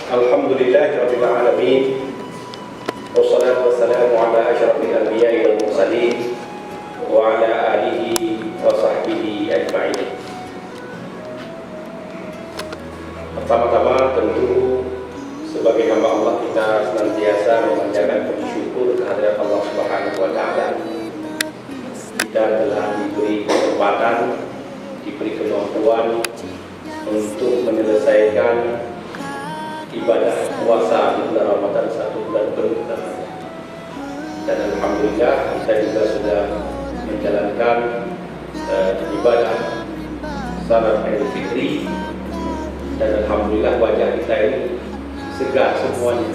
Alhamdulillahirabbil alamin. Wassalatu wassalamu ala asyrafil anbiya'i wal mursalin wa ala alihi wa sahbihi ajma'in. Pertama-tama tentu sebagai hamba Allah kita senantiasa memanjatkan puji syukur kehadirat Allah Subhanahu wa taala. Kita telah diberi kesempatan, diberi kemampuan untuk menyelesaikan ibadah puasa di bulan Ramadan 1 bulan penuh. Dan alhamdulillah kita juga sudah menjalankan ibadah salat Idul Fitri, dan alhamdulillah wajah kita ini segar semuanya,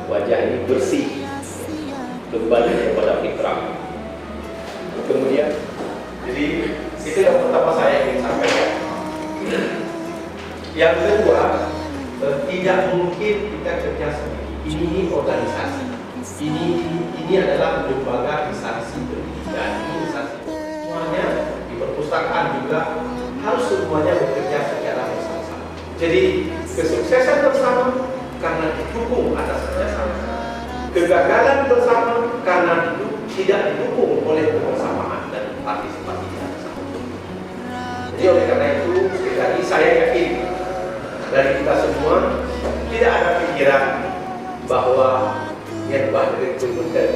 wajah ini bersih, kembali kepada fitrah. Kemudian, jadi itu yang pertama saya ingin sampaikan. Yang kedua, tidak mungkin kita kerja sendiri. Ini organisasi. Ini adalah lembaga instansi pendidikan, instansi. Semuanya di perpustakaan juga harus semuanya bekerja secara bersama-sama. Jadi kesuksesan bersama karena didukung atas kerjasama. Kegagalan bersama karena tidak didukung oleh kebersamaan dan partisipasi bersama. Jadi oleh karena itu, sekali lagi saya yakin dari kita semua tidak ada pikiran bahwa yang bahkan dan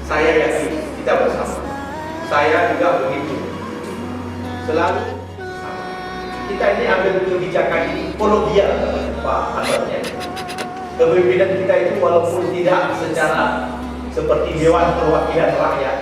saya yakin kita bersama. Saya juga begitu. Selalu kita ini ambil kebijakan ini kolegial, Pak Anwarnya. Kepemimpinan kita itu walaupun tidak secara seperti Dewan Perwakilan Rakyat.